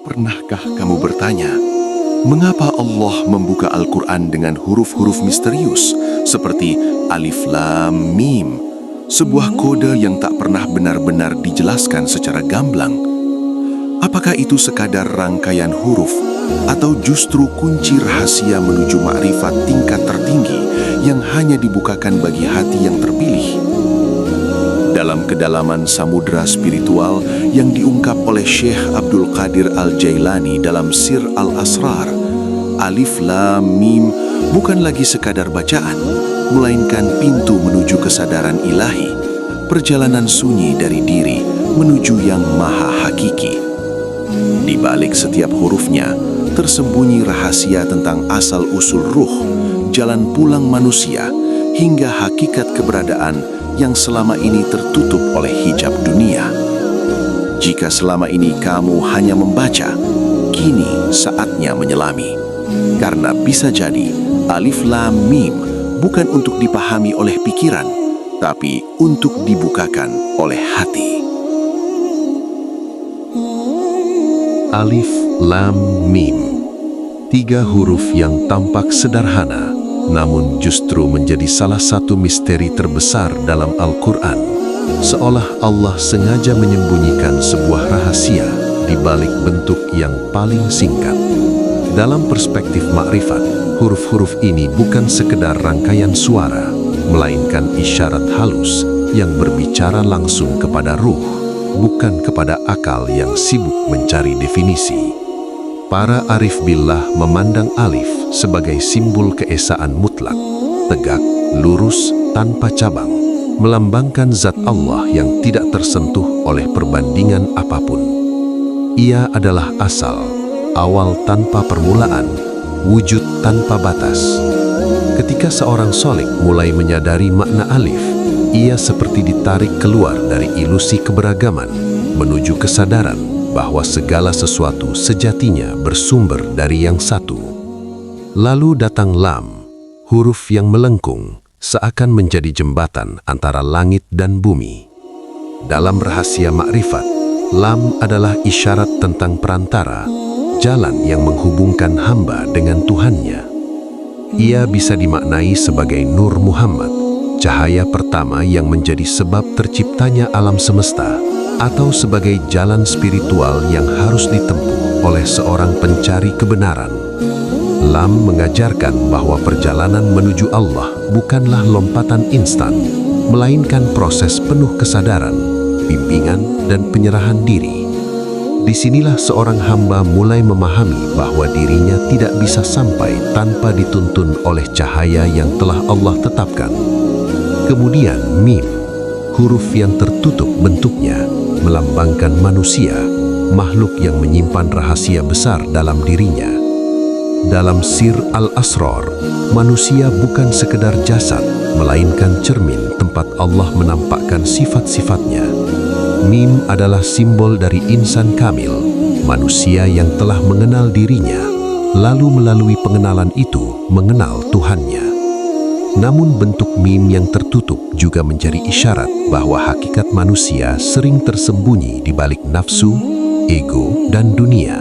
Pernahkah kamu bertanya, mengapa Allah membuka Al-Quran dengan huruf-huruf misterius seperti Alif Lam Mim, sebuah kode yang tak pernah benar-benar dijelaskan secara gamblang? Apakah itu sekadar rangkaian huruf atau justru kunci rahasia menuju makrifat tingkat tertinggi yang hanya dibukakan bagi hati yang terpilih? Dalam kedalaman samudera spiritual yang diungkap oleh Syekh Abdul Qadir Al-Jailani dalam Sir Al-Asrar, Alif Lam Mim bukan lagi sekadar bacaan, melainkan pintu menuju kesadaran ilahi, perjalanan sunyi dari diri menuju yang maha hakiki. Di balik setiap hurufnya, tersembunyi rahasia tentang asal-usul ruh, jalan pulang manusia, hingga hakikat keberadaan yang selama ini tertutup oleh hijab dunia. Jika selama ini kamu hanya membaca, kini saatnya menyelami. Karena bisa jadi Alif Lam Mim bukan untuk dipahami oleh pikiran, tapi untuk dibukakan oleh hati. Alif Lam Mim, 3 huruf yang tampak sederhana, namun justru menjadi salah satu misteri terbesar dalam Al-Quran. Seolah Allah sengaja menyembunyikan sebuah rahasia di balik bentuk yang paling singkat. Dalam perspektif makrifat, huruf-huruf ini bukan sekedar rangkaian suara, melainkan isyarat halus yang berbicara langsung kepada ruh, bukan kepada akal yang sibuk mencari definisi. Para arif billah memandang alif sebagai simbol keesaan mutlak, tegak, lurus, tanpa cabang, melambangkan zat Allah yang tidak tersentuh oleh perbandingan apapun. Ia adalah asal, awal tanpa permulaan, wujud tanpa batas. Ketika seorang solik mulai menyadari makna alif, ia seperti ditarik keluar dari ilusi keberagaman, menuju kesadaran bahwa segala sesuatu sejatinya bersumber dari yang satu. Lalu datang lam, huruf yang melengkung, seakan menjadi jembatan antara langit dan bumi. Dalam rahasia makrifat, lam adalah isyarat tentang perantara, jalan yang menghubungkan hamba dengan Tuhannya. Ia bisa dimaknai sebagai Nur Muhammad, cahaya pertama yang menjadi sebab terciptanya alam semesta, atau sebagai jalan spiritual yang harus ditempuh oleh seorang pencari kebenaran. Lam mengajarkan bahwa perjalanan menuju Allah bukanlah lompatan instan, melainkan proses penuh kesadaran, bimbingan, dan penyerahan diri. Disinilah seorang hamba mulai memahami bahwa dirinya tidak bisa sampai tanpa dituntun oleh cahaya yang telah Allah tetapkan. Kemudian mim, huruf yang tertutup bentuknya, melambangkan manusia, makhluk yang menyimpan rahasia besar dalam dirinya. Dalam Sir Al-Asrar, manusia bukan sekedar jasad, melainkan cermin tempat Allah menampakkan sifat-sifatnya. Mim adalah simbol dari insan kamil, manusia yang telah mengenal dirinya, lalu melalui pengenalan itu mengenal Tuhannya. Namun bentuk mim yang tertutup juga menjadi isyarat bahwa hakikat manusia sering tersembunyi di balik nafsu, ego, dan dunia.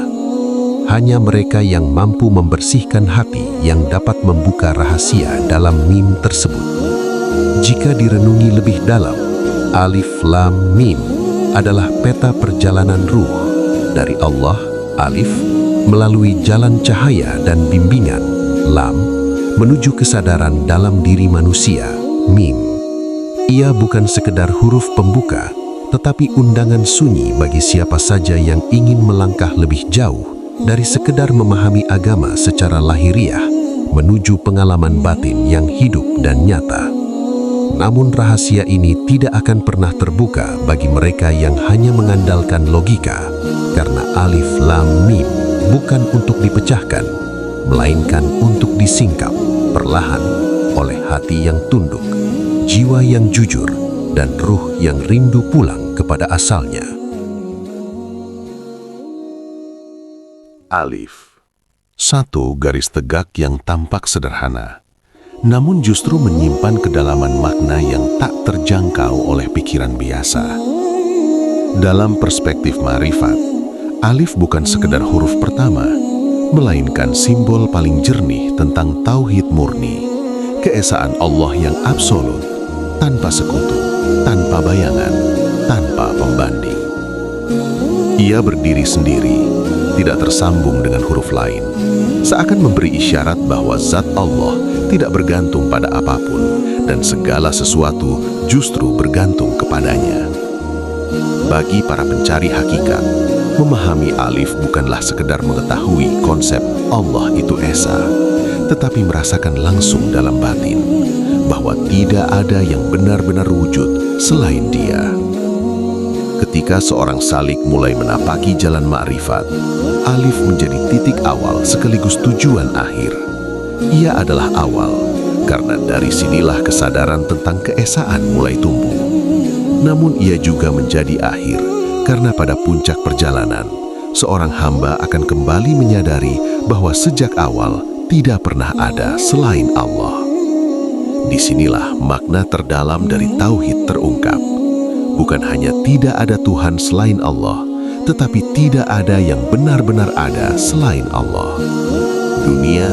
Hanya mereka yang mampu membersihkan hati yang dapat membuka rahasia dalam mim tersebut. Jika direnungi lebih dalam, Alif Lam Mim adalah peta perjalanan ruh dari Allah, Alif, melalui jalan cahaya dan bimbingan, Lam, menuju kesadaran dalam diri manusia, mim. Ia bukan sekedar huruf pembuka, tetapi undangan sunyi bagi siapa saja yang ingin melangkah lebih jauh dari sekedar memahami agama secara lahiriah, menuju pengalaman batin yang hidup dan nyata. Namun rahasia ini tidak akan pernah terbuka bagi mereka yang hanya mengandalkan logika, karena Alif Lam Mim bukan untuk dipecahkan, melainkan untuk disingkap perlahan oleh hati yang tunduk, jiwa yang jujur, dan ruh yang rindu pulang kepada asalnya. Alif, satu garis tegak yang tampak sederhana, namun justru menyimpan kedalaman makna yang tak terjangkau oleh pikiran biasa. Dalam perspektif ma'rifat, Alif bukan sekedar huruf pertama, melainkan simbol paling jernih tentang tauhid murni, keesaan Allah yang absolut, tanpa sekutu, tanpa bayangan, tanpa pembanding. Ia berdiri sendiri, tidak tersambung dengan huruf lain, seakan memberi isyarat bahwa zat Allah tidak bergantung pada apapun dan segala sesuatu justru bergantung kepadanya. Bagi para pencari hakikat, memahami alif bukanlah sekedar mengetahui konsep Allah itu esa, tetapi merasakan langsung dalam batin bahwa tidak ada yang benar-benar wujud selain Dia. Ketika seorang salik mulai menapaki jalan ma'rifat, alif menjadi titik awal sekaligus tujuan akhir. Ia adalah awal, karena dari sinilah kesadaran tentang keesaan mulai tumbuh. Namun ia juga menjadi akhir, karena pada puncak perjalanan, seorang hamba akan kembali menyadari bahwa sejak awal tidak pernah ada selain Allah. Disinilah makna terdalam dari tauhid terungkap. Bukan hanya tidak ada Tuhan selain Allah, tetapi tidak ada yang benar-benar ada selain Allah. Dunia,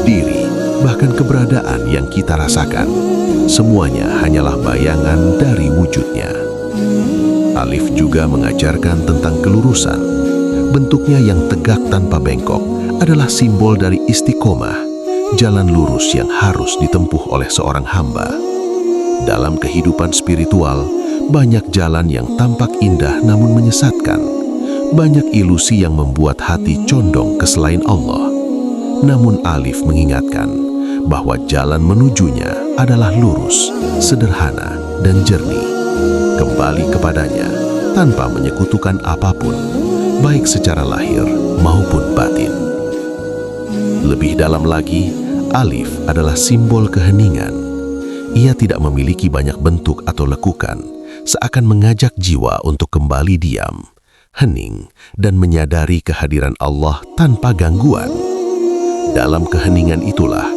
diri, bahkan keberadaan yang kita rasakan, semuanya hanyalah bayangan dari wujudnya. Alif juga mengajarkan tentang kelurusan. Bentuknya yang tegak tanpa bengkok adalah simbol dari istiqomah, jalan lurus yang harus ditempuh oleh seorang hamba. Dalam kehidupan spiritual, banyak jalan yang tampak indah namun menyesatkan. Banyak ilusi yang membuat hati condong ke selain Allah. Namun Alif mengingatkan bahwa jalan menujunya adalah lurus, sederhana, dan jernih. Kembali kepadanya tanpa menyekutukan apapun, baik secara lahir maupun batin. Lebih dalam lagi, alif adalah simbol keheningan. Ia tidak memiliki banyak bentuk atau lekukan, seakan mengajak jiwa untuk kembali diam, hening, dan menyadari kehadiran Allah tanpa gangguan. Dalam keheningan itulah,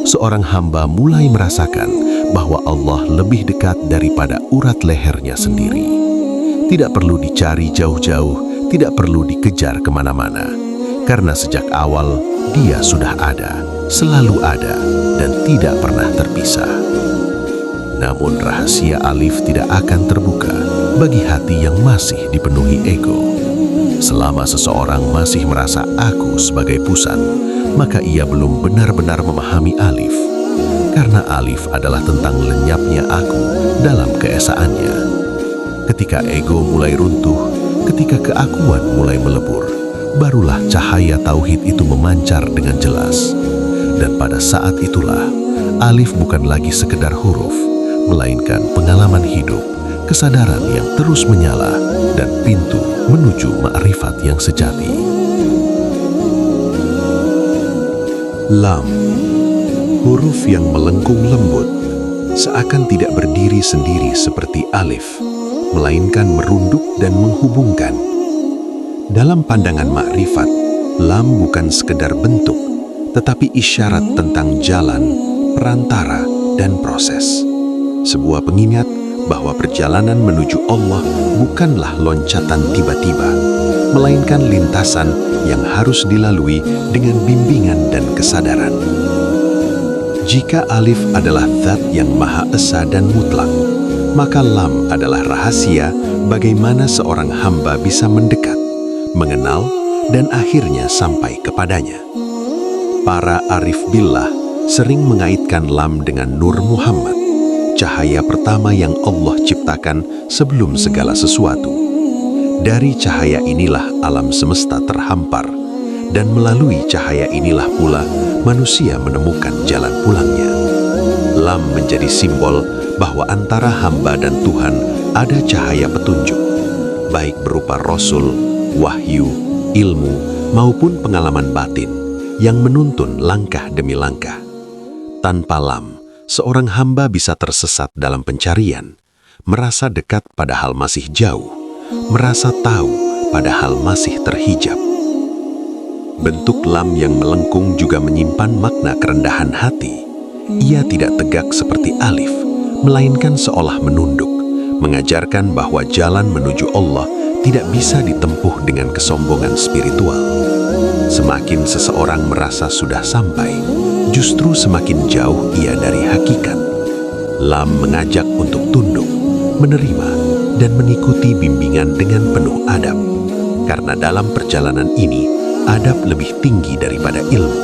seorang hamba mulai merasakan bahwa Allah lebih dekat daripada urat lehernya sendiri. Tidak perlu dicari jauh-jauh, tidak perlu dikejar kemana-mana, karena sejak awal Dia sudah ada, selalu ada, dan tidak pernah terpisah. Namun rahasia alif tidak akan terbuka bagi hati yang masih dipenuhi ego. Selama seseorang masih merasa aku sebagai pusat, maka ia belum benar-benar memahami alif. Karena alif adalah tentang lenyapnya aku dalam keesaannya. Ketika ego mulai runtuh, ketika keakuan mulai melebur, barulah cahaya tauhid itu memancar dengan jelas. Dan pada saat itulah, alif bukan lagi sekedar huruf, melainkan pengalaman hidup, kesadaran yang terus menyala, dan pintu menuju ma'rifat yang sejati. Lam, huruf yang melengkung lembut, seakan tidak berdiri sendiri seperti alif, melainkan merunduk dan menghubungkan. Dalam pandangan ma'rifat, lam bukan sekedar bentuk, tetapi isyarat tentang jalan, perantara, dan proses. Sebuah pengingat bahwa perjalanan menuju Allah bukanlah loncatan tiba-tiba, melainkan lintasan yang harus dilalui dengan bimbingan dan kesadaran. Jika alif adalah zat yang maha esa dan mutlak, maka lam adalah rahasia bagaimana seorang hamba bisa mendekat, mengenal, dan akhirnya sampai kepadanya. Para arif billah sering mengaitkan lam dengan Nur Muhammad, cahaya pertama yang Allah ciptakan sebelum segala sesuatu. Dari cahaya inilah alam semesta terhampar, dan melalui cahaya inilah pula manusia menemukan jalan pulangnya. Lam menjadi simbol bahwa antara hamba dan Tuhan ada cahaya petunjuk, baik berupa rasul, wahyu, ilmu, maupun pengalaman batin yang menuntun langkah demi langkah. Tanpa lam, seorang hamba bisa tersesat dalam pencarian, merasa dekat padahal masih jauh, merasa tahu padahal masih terhijab. Bentuk lam yang melengkung juga menyimpan makna kerendahan hati. Ia tidak tegak seperti alif, melainkan seolah menunduk, mengajarkan bahwa jalan menuju Allah tidak bisa ditempuh dengan kesombongan spiritual. Semakin seseorang merasa sudah sampai, justru semakin jauh ia dari hakikat. Lam mengajak untuk tunduk, menerima, dan mengikuti bimbingan dengan penuh adab. Karena dalam perjalanan ini, adab lebih tinggi daripada ilmu,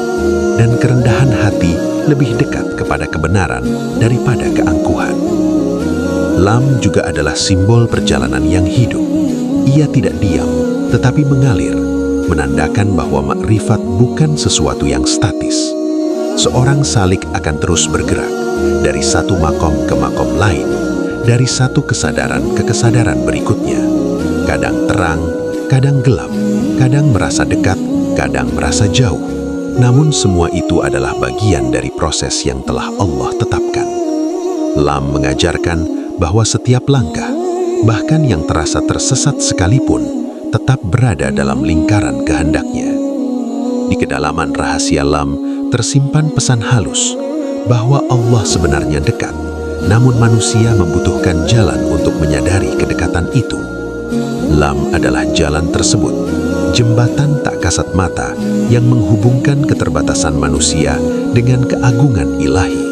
dan kerendahan hati lebih dekat kepada kebenaran daripada keangkuhan. Lam juga adalah simbol perjalanan yang hidup. Ia tidak diam, tetapi mengalir, menandakan bahwa makrifat bukan sesuatu yang statis. Seorang salik akan terus bergerak dari satu makom ke makom lain, dari satu kesadaran ke kesadaran berikutnya. Kadang terang, kadang gelap, kadang merasa dekat, kadang merasa jauh. Namun semua itu adalah bagian dari proses yang telah Allah tetapkan. Lam mengajarkan bahwa setiap langkah, bahkan yang terasa tersesat sekalipun, tetap berada dalam lingkaran kehendaknya. Di kedalaman rahasia Lam tersimpan pesan halus bahwa Allah sebenarnya dekat, namun manusia membutuhkan jalan untuk menyadari kedekatan itu. Lam adalah jalan tersebut, jembatan tak kasat mata yang menghubungkan keterbatasan manusia dengan keagungan ilahi.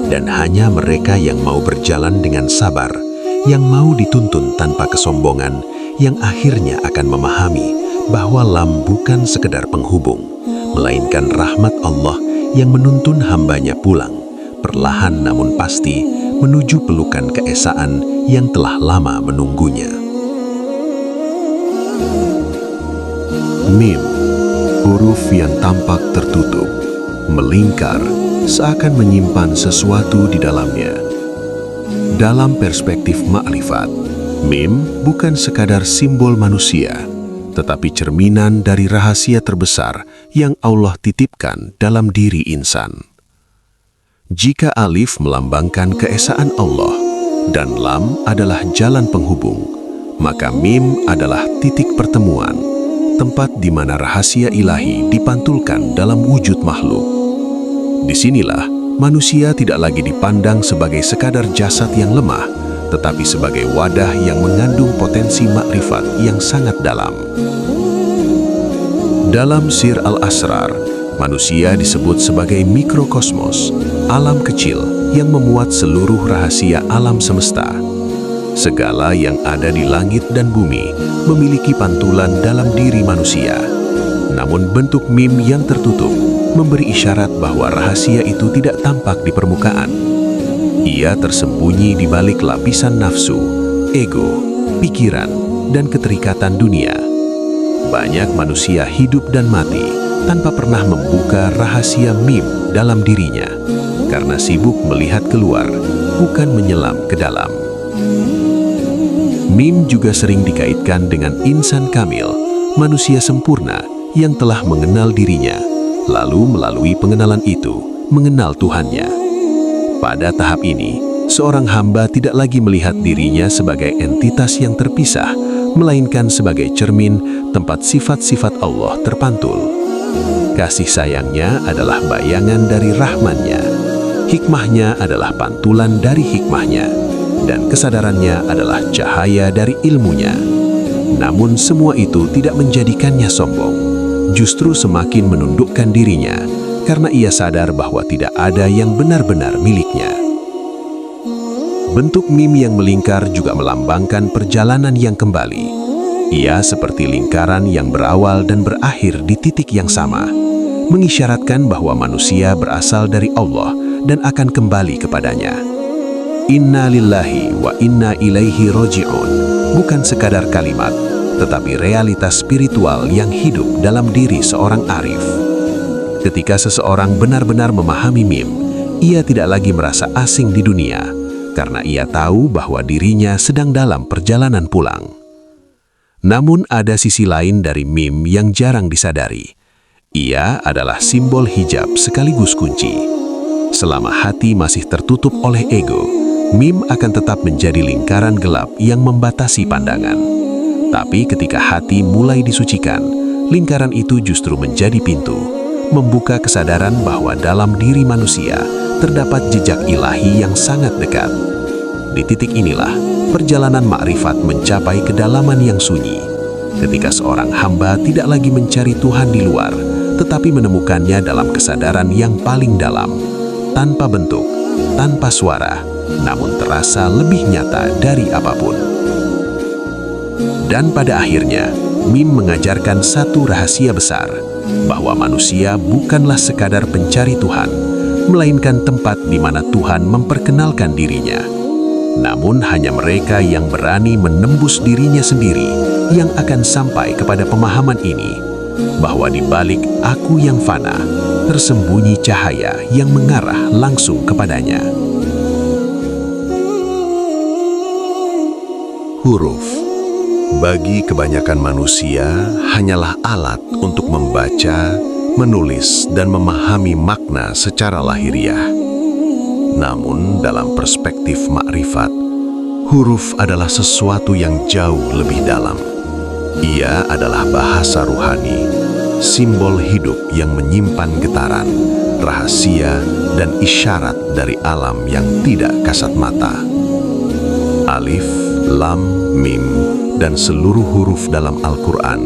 Dan hanya mereka yang mau berjalan dengan sabar, yang mau dituntun tanpa kesombongan, yang akhirnya akan memahami bahwa Lam bukan sekedar penghubung, melainkan rahmat Allah yang menuntun hambanya pulang, perlahan namun pasti, menuju pelukan keesaan yang telah lama menunggunya. Mim, huruf yang tampak tertutup, melingkar, seakan menyimpan sesuatu di dalamnya. Dalam perspektif makrifat, mim bukan sekadar simbol manusia, tetapi cerminan dari rahasia terbesar yang Allah titipkan dalam diri insan. Jika alif melambangkan keesaan Allah dan lam adalah jalan penghubung, maka mim adalah titik pertemuan, tempat di mana rahasia ilahi dipantulkan dalam wujud makhluk. Disinilah manusia tidak lagi dipandang sebagai sekadar jasad yang lemah, tetapi sebagai wadah yang mengandung potensi makrifat yang sangat dalam. Dalam Sir Al-Asrar, manusia disebut sebagai mikrokosmos, alam kecil yang memuat seluruh rahasia alam semesta. Segala yang ada di langit dan bumi memiliki pantulan dalam diri manusia. Namun bentuk mim yang tertutup memberi isyarat bahwa rahasia itu tidak tampak di permukaan. Ia tersembunyi di balik lapisan nafsu, ego, pikiran, dan keterikatan dunia. Banyak manusia hidup dan mati tanpa pernah membuka rahasia mim dalam dirinya, karena sibuk melihat keluar, bukan menyelam ke dalam. Mim juga sering dikaitkan dengan insan kamil, manusia sempurna yang telah mengenal dirinya, lalu melalui pengenalan itu, mengenal Tuhannya. Pada tahap ini, seorang hamba tidak lagi melihat dirinya sebagai entitas yang terpisah, melainkan sebagai cermin tempat sifat-sifat Allah terpantul. Kasih sayangnya adalah bayangan dari rahmannya, hikmahnya adalah pantulan dari hikmahnya, dan kesadarannya adalah cahaya dari ilmunya. Namun semua itu tidak menjadikannya sombong, justru semakin menundukkan dirinya, karena ia sadar bahwa tidak ada yang benar-benar miliknya. Bentuk mim yang melingkar juga melambangkan perjalanan yang kembali. Ia seperti lingkaran yang berawal dan berakhir di titik yang sama, mengisyaratkan bahwa manusia berasal dari Allah dan akan kembali kepadanya. Inna lillahi wa inna ilaihi roji'un bukan sekadar kalimat, tetapi realitas spiritual yang hidup dalam diri seorang arif. Ketika seseorang benar-benar memahami mim, ia tidak lagi merasa asing di dunia, karena ia tahu bahwa dirinya sedang dalam perjalanan pulang. Namun ada sisi lain dari mim yang jarang disadari. Ia adalah simbol hijab sekaligus kunci. Selama hati masih tertutup oleh ego, mim akan tetap menjadi lingkaran gelap yang membatasi pandangan. Tapi ketika hati mulai disucikan, lingkaran itu justru menjadi pintu, membuka kesadaran bahwa dalam diri manusia terdapat jejak ilahi yang sangat dekat. Di titik inilah, perjalanan makrifat mencapai kedalaman yang sunyi. Ketika seorang hamba tidak lagi mencari Tuhan di luar, tetapi menemukannya dalam kesadaran yang paling dalam, tanpa bentuk, tanpa suara, namun terasa lebih nyata dari apapun. Dan pada akhirnya, Mim mengajarkan satu rahasia besar, bahwa manusia bukanlah sekadar pencari Tuhan, melainkan tempat di mana Tuhan memperkenalkan dirinya. Namun hanya mereka yang berani menembus dirinya sendiri yang akan sampai kepada pemahaman ini, bahwa di balik aku yang fana, tersembunyi cahaya yang mengarah langsung kepadanya. Huruf bagi kebanyakan manusia hanyalah alat untuk membaca, menulis, dan memahami makna secara lahiriah. Namun dalam perspektif makrifat, huruf adalah sesuatu yang jauh lebih dalam. Ia adalah bahasa ruhani, simbol hidup yang menyimpan getaran, rahasia, dan isyarat dari alam yang tidak kasat mata. Alif, Lam, Mim, dan seluruh huruf dalam Al-Quran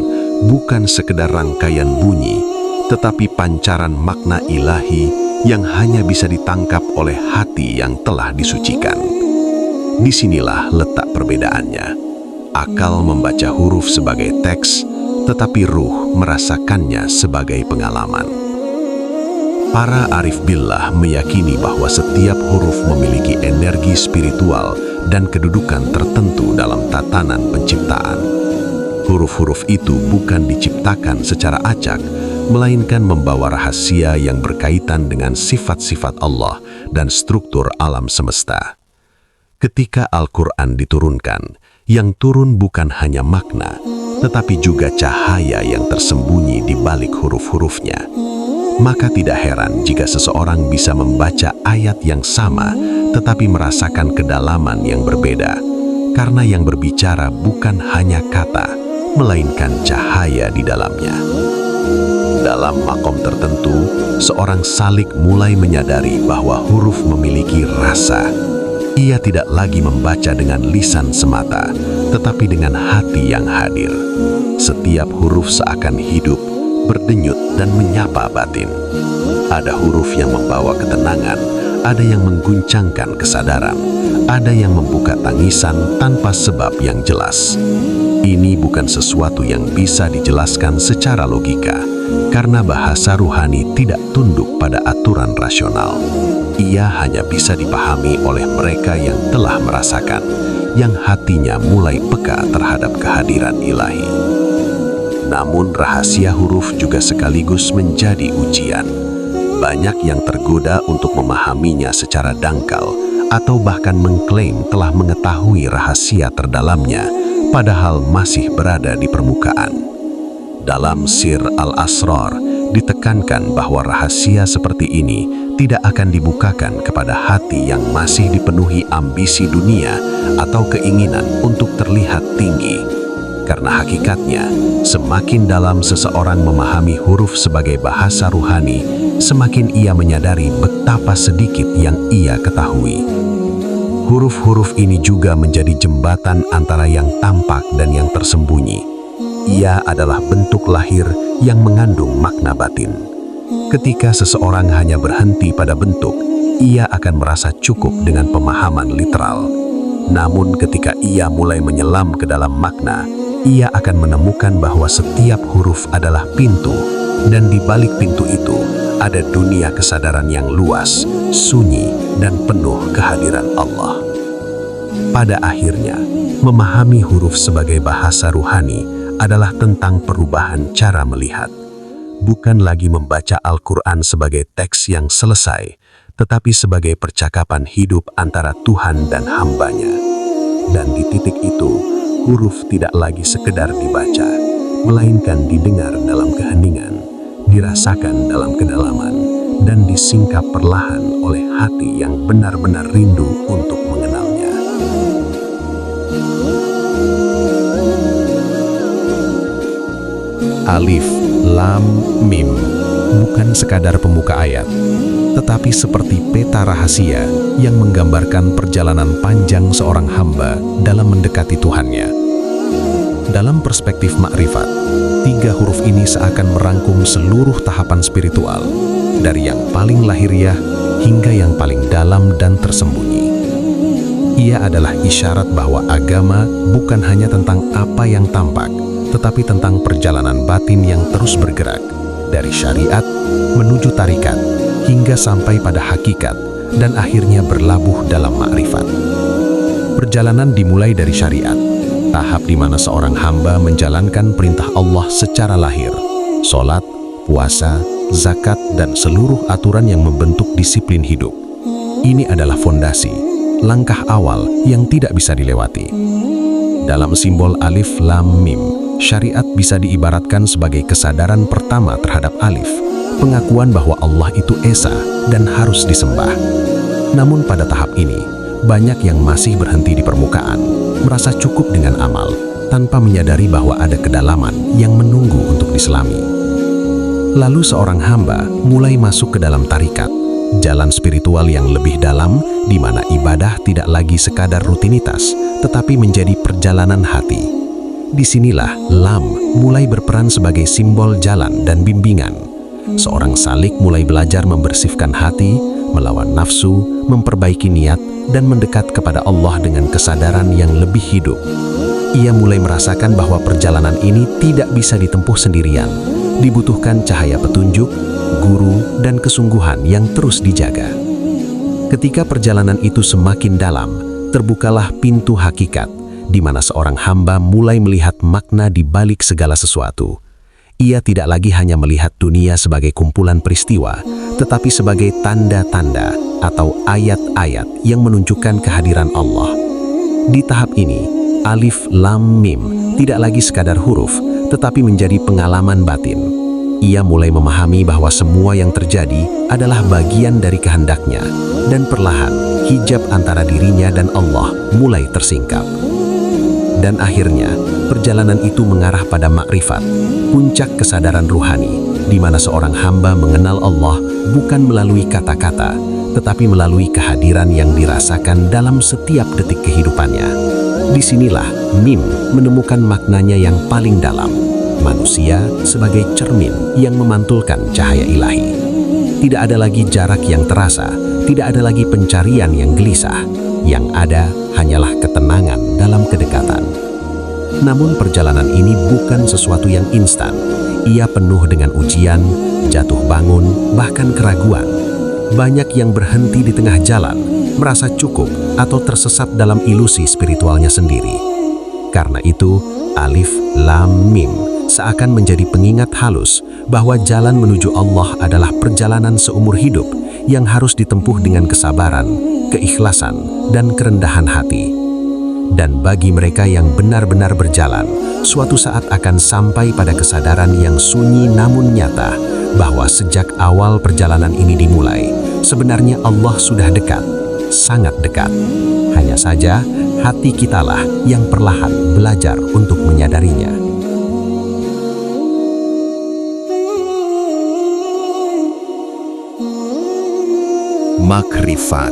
bukan sekedar rangkaian bunyi, tetapi pancaran makna ilahi yang hanya bisa ditangkap oleh hati yang telah disucikan. Disinilah letak perbedaannya. Akal membaca huruf sebagai teks, tetapi ruh merasakannya sebagai pengalaman. Para arif billah meyakini bahwa setiap huruf memiliki energi spiritual dan kedudukan tertentu dalam tatanan penciptaan. Huruf-huruf itu bukan diciptakan secara acak, melainkan membawa rahasia yang berkaitan dengan sifat-sifat Allah dan struktur alam semesta. Ketika Al-Quran diturunkan, yang turun bukan hanya makna, tetapi juga cahaya yang tersembunyi di balik huruf-hurufnya. Maka tidak heran jika seseorang bisa membaca ayat yang sama, tetapi merasakan kedalaman yang berbeda, karena yang berbicara bukan hanya kata, melainkan cahaya di dalamnya. Dalam makom tertentu, seorang salik mulai menyadari bahwa huruf memiliki rasa. Ia tidak lagi membaca dengan lisan semata, tetapi dengan hati yang hadir. Setiap huruf seakan hidup, berdenyut dan menyapa batin. Ada huruf yang membawa ketenangan, ada yang mengguncangkan kesadaran, ada yang membuka tangisan tanpa sebab yang jelas. Ini bukan sesuatu yang bisa dijelaskan secara logika, karena bahasa ruhani tidak tunduk pada aturan rasional. Ia hanya bisa dipahami oleh mereka yang telah merasakan, yang hatinya mulai peka terhadap kehadiran ilahi. Namun rahasia huruf juga sekaligus menjadi ujian. Banyak yang tergoda untuk memahaminya secara dangkal, atau bahkan mengklaim telah mengetahui rahasia terdalamnya, padahal masih berada di permukaan. Dalam Sir Al-Asrar, ditekankan bahwa rahasia seperti ini tidak akan dibukakan kepada hati yang masih dipenuhi ambisi dunia atau keinginan untuk terlihat tinggi. Karena hakikatnya, semakin dalam seseorang memahami huruf sebagai bahasa ruhani, semakin ia menyadari betapa sedikit yang ia ketahui. Huruf-huruf ini juga menjadi jembatan antara yang tampak dan yang tersembunyi. Ia adalah bentuk lahir yang mengandung makna batin. Ketika seseorang hanya berhenti pada bentuk, ia akan merasa cukup dengan pemahaman literal. Namun ketika ia mulai menyelam ke dalam makna, ia akan menemukan bahwa setiap huruf adalah pintu, dan di balik pintu itu ada dunia kesadaran yang luas, sunyi, dan penuh kehadiran Allah. Pada akhirnya, memahami huruf sebagai bahasa ruhani adalah tentang perubahan cara melihat. Bukan lagi membaca Al-Quran sebagai teks yang selesai, tetapi sebagai percakapan hidup antara Tuhan dan hambanya. Dan di titik itu, huruf tidak lagi sekedar dibaca, melainkan didengar dalam keheningan, dirasakan dalam kedalaman, dan disingkap perlahan oleh hati yang benar-benar rindu untuk mengenalnya. Alif, Lam, Mim bukan sekadar pembuka ayat, tetapi seperti peta rahasia yang menggambarkan perjalanan panjang seorang hamba dalam mendekati Tuhannya. Dalam perspektif makrifat, 3 huruf ini seakan merangkum seluruh tahapan spiritual, dari yang paling lahiriah hingga yang paling dalam dan tersembunyi. Ia adalah isyarat bahwa agama bukan hanya tentang apa yang tampak, tetapi tentang perjalanan batin yang terus bergerak, dari syariat menuju tarikat, hingga sampai pada hakikat, dan akhirnya berlabuh dalam makrifat. Perjalanan dimulai dari syariat, tahap di mana seorang hamba menjalankan perintah Allah secara lahir, sholat, puasa, zakat, dan seluruh aturan yang membentuk disiplin hidup. Ini adalah fondasi, langkah awal yang tidak bisa dilewati. Dalam simbol alif lam mim, syariat bisa diibaratkan sebagai kesadaran pertama terhadap alif, pengakuan bahwa Allah itu esa dan harus disembah. Namun pada tahap ini, banyak yang masih berhenti di permukaan, merasa cukup dengan amal, tanpa menyadari bahwa ada kedalaman yang menunggu untuk diselami. Lalu seorang hamba mulai masuk ke dalam tarikat, jalan spiritual yang lebih dalam, di mana ibadah tidak lagi sekadar rutinitas, tetapi menjadi perjalanan hati. Disinilah lam mulai berperan sebagai simbol jalan dan bimbingan. Seorang salik mulai belajar membersihkan hati, melawan nafsu, memperbaiki niat, dan mendekat kepada Allah dengan kesadaran yang lebih hidup. Ia mulai merasakan bahwa perjalanan ini tidak bisa ditempuh sendirian. Dibutuhkan cahaya petunjuk, guru, dan kesungguhan yang terus dijaga. Ketika perjalanan itu semakin dalam, terbukalah pintu hakikat, di mana seorang hamba mulai melihat makna di balik segala sesuatu. Ia tidak lagi hanya melihat dunia sebagai kumpulan peristiwa, tetapi sebagai tanda-tanda atau ayat-ayat yang menunjukkan kehadiran Allah. Di tahap ini, alif lam mim tidak lagi sekadar huruf, tetapi menjadi pengalaman batin. Ia mulai memahami bahwa semua yang terjadi adalah bagian dari kehendaknya, dan perlahan hijab antara dirinya dan Allah mulai tersingkap. Dan akhirnya, perjalanan itu mengarah pada makrifat, puncak kesadaran ruhani, di mana seorang hamba mengenal Allah bukan melalui kata-kata, tetapi melalui kehadiran yang dirasakan dalam setiap detik kehidupannya. Disinilah mim menemukan maknanya yang paling dalam, manusia sebagai cermin yang memantulkan cahaya ilahi. Tidak ada lagi jarak yang terasa, tidak ada lagi pencarian yang gelisah. Yang ada hanyalah ketenangan dalam kedekatan. Namun perjalanan ini bukan sesuatu yang instan. Ia penuh dengan ujian, jatuh bangun, bahkan keraguan. Banyak yang berhenti di tengah jalan, merasa cukup atau tersesat dalam ilusi spiritualnya sendiri. Karena itu, alif lam mim seakan menjadi pengingat halus bahwa jalan menuju Allah adalah perjalanan seumur hidup yang harus ditempuh dengan kesabaran, keikhlasan, dan kerendahan hati. Dan bagi mereka yang benar-benar berjalan, suatu saat akan sampai pada kesadaran yang sunyi namun nyata, bahwa sejak awal perjalanan ini dimulai, sebenarnya Allah sudah dekat, sangat dekat. Hanya saja, hati kitalah yang perlahan belajar untuk menyadarinya. Makrifat,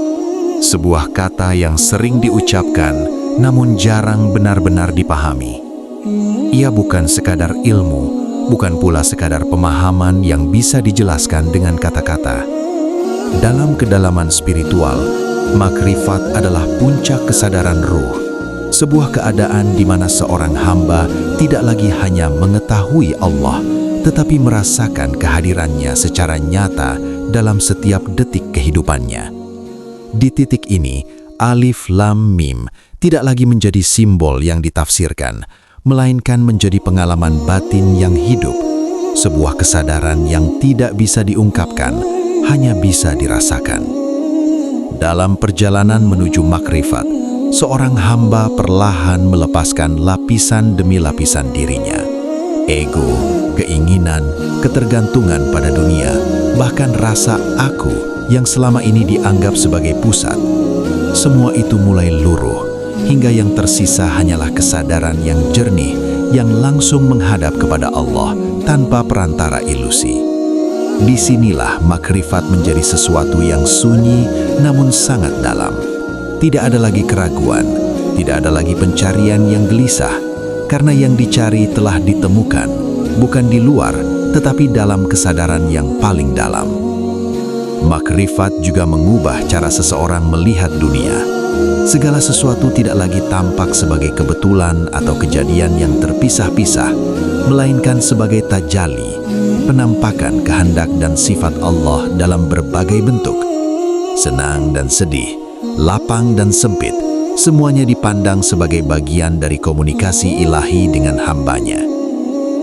sebuah kata yang sering diucapkan namun jarang benar-benar dipahami. Ia bukan sekadar ilmu, bukan pula sekadar pemahaman yang bisa dijelaskan dengan kata-kata. Dalam kedalaman spiritual, makrifat adalah puncak kesadaran ruh, sebuah keadaan di mana seorang hamba tidak lagi hanya mengetahui Allah, tetapi merasakan kehadirannya secara nyata dalam setiap detik kehidupannya. Di titik ini, alif lam mim tidak lagi menjadi simbol yang ditafsirkan, melainkan menjadi pengalaman batin yang hidup, sebuah kesadaran yang tidak bisa diungkapkan, hanya bisa dirasakan. Dalam perjalanan menuju makrifat, seorang hamba perlahan melepaskan lapisan demi lapisan dirinya. Ego, keinginan, ketergantungan pada dunia, bahkan rasa aku yang selama ini dianggap sebagai pusat. Semua itu mulai luruh, hingga yang tersisa hanyalah kesadaran yang jernih, yang langsung menghadap kepada Allah tanpa perantara ilusi. Disinilah makrifat menjadi sesuatu yang sunyi namun sangat dalam. Tidak ada lagi keraguan, tidak ada lagi pencarian yang gelisah, karena yang dicari telah ditemukan, bukan di luar, tetapi dalam kesadaran yang paling dalam. Makrifat juga mengubah cara seseorang melihat dunia. Segala sesuatu tidak lagi tampak sebagai kebetulan atau kejadian yang terpisah-pisah, melainkan sebagai tajalli, penampakan kehendak dan sifat Allah dalam berbagai bentuk. Senang dan sedih, lapang dan sempit, semuanya dipandang sebagai bagian dari komunikasi ilahi dengan hambanya.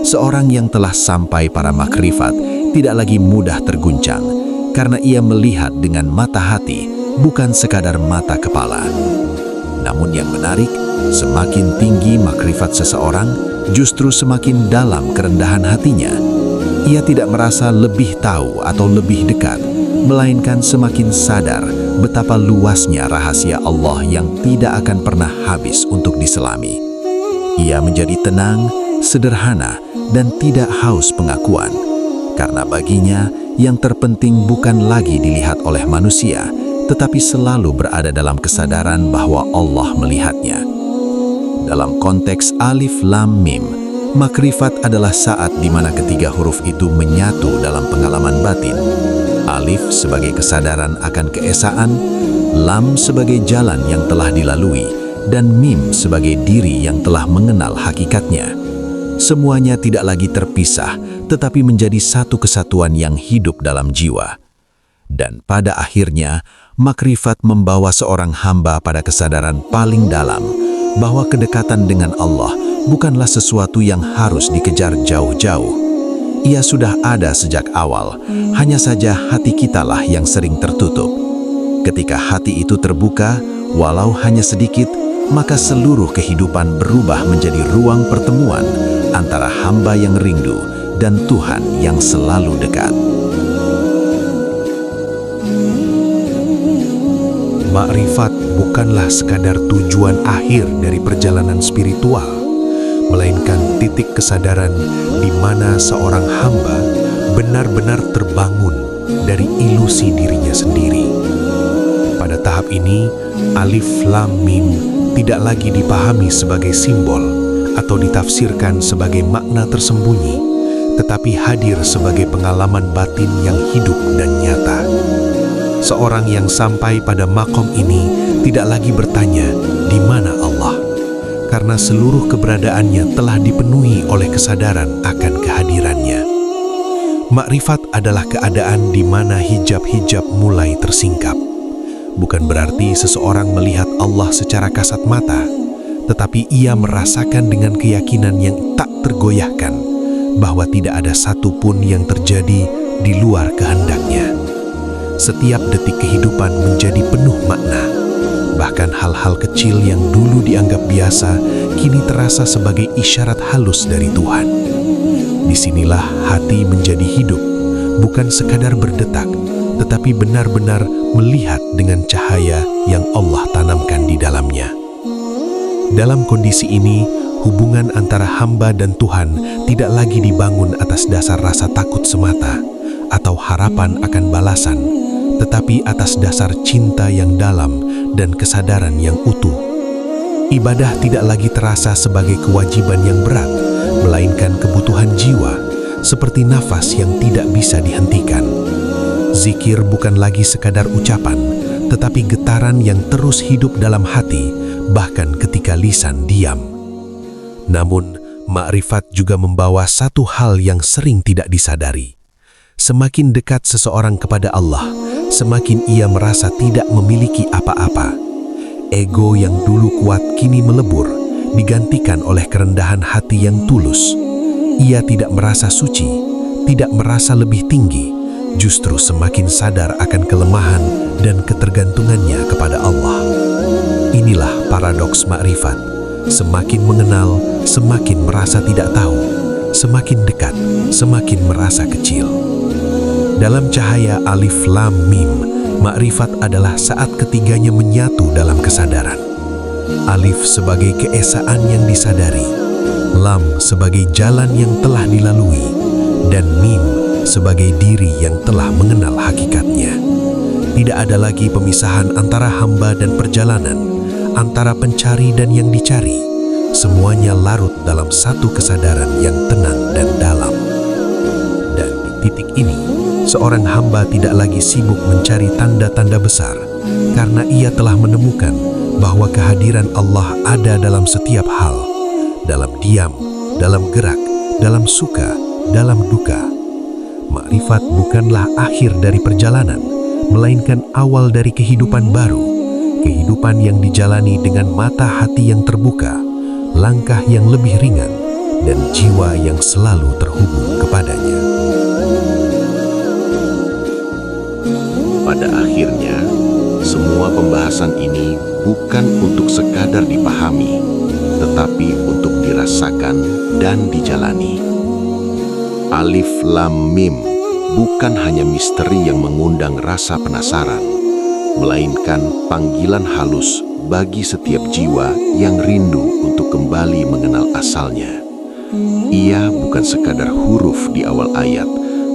Seorang yang telah sampai pada makrifat tidak lagi mudah terguncang, karena ia melihat dengan mata hati, bukan sekadar mata kepala. Namun yang menarik, semakin tinggi makrifat seseorang, justru semakin dalam kerendahan hatinya. Ia tidak merasa lebih tahu atau lebih dekat, melainkan semakin sadar betapa luasnya rahasia Allah yang tidak akan pernah habis untuk diselami. Ia menjadi tenang, sederhana, dan tidak haus pengakuan, karena baginya yang terpenting bukan lagi dilihat oleh manusia, tetapi selalu berada dalam kesadaran bahwa Allah melihatnya. Dalam konteks alif lam mim, makrifat adalah saat di mana ketiga huruf itu menyatu dalam pengalaman batin. Alif sebagai kesadaran akan keesaan, lam sebagai jalan yang telah dilalui, dan mim sebagai diri yang telah mengenal hakikatnya. Semuanya tidak lagi terpisah, tetapi menjadi satu kesatuan yang hidup dalam jiwa. Dan pada akhirnya, makrifat membawa seorang hamba pada kesadaran paling dalam, bahwa kedekatan dengan Allah bukanlah sesuatu yang harus dikejar jauh-jauh. Ia sudah ada sejak awal, hanya saja hati kitalah yang sering tertutup. Ketika hati itu terbuka, walau hanya sedikit, maka seluruh kehidupan berubah menjadi ruang pertemuan antara hamba yang rindu dan Tuhan yang selalu dekat. Makrifat bukanlah sekadar tujuan akhir dari perjalanan spiritual, melainkan titik kesadaran di mana seorang hamba benar-benar terbangun dari ilusi dirinya sendiri. Pada tahap ini, alif lam mim tidak lagi dipahami sebagai simbol atau ditafsirkan sebagai makna tersembunyi, tetapi hadir sebagai pengalaman batin yang hidup dan nyata. Seorang yang sampai pada makom ini tidak lagi bertanya, "Di mana Allah?" karena seluruh keberadaannya telah dipenuhi oleh kesadaran akan kehadirannya. Makrifat adalah keadaan di mana hijab-hijab mulai tersingkap. Bukan berarti seseorang melihat Allah secara kasat mata, tetapi ia merasakan dengan keyakinan yang tak tergoyahkan bahwa tidak ada satupun yang terjadi di luar kehendaknya. Setiap detik kehidupan menjadi penuh makna. Bahkan hal-hal kecil yang dulu dianggap biasa, kini terasa sebagai isyarat halus dari Tuhan. Disinilah hati menjadi hidup, bukan sekadar berdetak, tetapi benar-benar melihat dengan cahaya yang Allah tanamkan di dalamnya. Dalam kondisi ini, hubungan antara hamba dan Tuhan tidak lagi dibangun atas dasar rasa takut semata atau harapan akan balasan, tetapi atas dasar cinta yang dalam dan kesadaran yang utuh. Ibadah tidak lagi terasa sebagai kewajiban yang berat, melainkan kebutuhan jiwa, seperti nafas yang tidak bisa dihentikan. Zikir bukan lagi sekadar ucapan, tetapi getaran yang terus hidup dalam hati, bahkan ketika lisan diam. Namun, makrifat juga membawa satu hal yang sering tidak disadari. Semakin dekat seseorang kepada Allah, semakin ia merasa tidak memiliki apa-apa. Ego yang dulu kuat kini melebur, digantikan oleh kerendahan hati yang tulus. Ia tidak merasa suci, tidak merasa lebih tinggi, justru semakin sadar akan kelemahan dan ketergantungannya kepada Allah. Inilah paradoks makrifat. Semakin mengenal, semakin merasa tidak tahu. Semakin dekat, semakin merasa kecil. Dalam cahaya alif lam mim, makrifat adalah saat ketiganya menyatu dalam kesadaran. Alif sebagai keesaan yang disadari, lam sebagai jalan yang telah dilalui, dan mim sebagai diri yang telah mengenal hakikatnya. Tidak ada lagi pemisahan antara hamba dan perjalanan, antara pencari dan yang dicari. Semuanya larut dalam satu kesadaran yang tenang dan dalam. Dan di titik ini, seorang hamba tidak lagi sibuk mencari tanda-tanda besar, karena ia telah menemukan bahwa kehadiran Allah ada dalam setiap hal, dalam diam, dalam gerak, dalam suka, dalam duka. Makrifat bukanlah akhir dari perjalanan, melainkan awal dari kehidupan baru, kehidupan yang dijalani dengan mata hati yang terbuka, langkah yang lebih ringan, dan jiwa yang selalu terhubung kepadanya. Pada akhirnya, semua pembahasan ini bukan untuk sekadar dipahami, tetapi untuk dirasakan dan dijalani. Alif Lam Mim bukan hanya misteri yang mengundang rasa penasaran, melainkan panggilan halus bagi setiap jiwa yang rindu untuk kembali mengenal asalnya. Ia bukan sekadar huruf di awal ayat,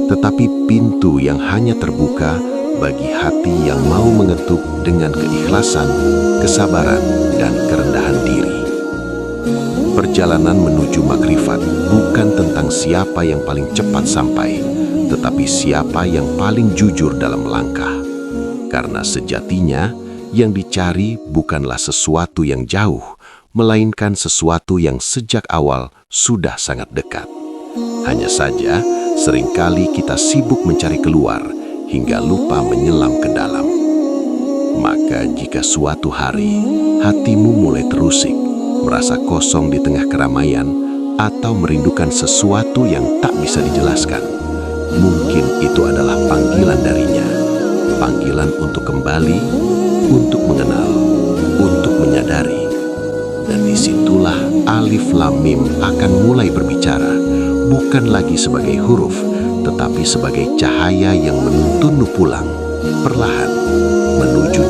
tetapi pintu yang hanya terbuka bagi hati yang mau mengetuk dengan keikhlasan, kesabaran, dan kerendahan diri. Perjalanan menuju makrifat bukan tentang siapa yang paling cepat sampai, tetapi siapa yang paling jujur dalam melangkah. Karena sejatinya, yang dicari bukanlah sesuatu yang jauh, melainkan sesuatu yang sejak awal sudah sangat dekat. Hanya saja, seringkali kita sibuk mencari keluar, hingga lupa menyelam ke dalam. Maka jika suatu hari, hatimu mulai terusik, merasa kosong di tengah keramaian, atau merindukan sesuatu yang tak bisa dijelaskan, mungkin itu adalah panggilan darinya. Panggilan untuk kembali, untuk mengenal, untuk menyadari. Dan disitulah Alif Lam Mim akan mulai berbicara, bukan lagi sebagai huruf, tetapi sebagai cahaya yang menuntunmu pulang, perlahan, menuju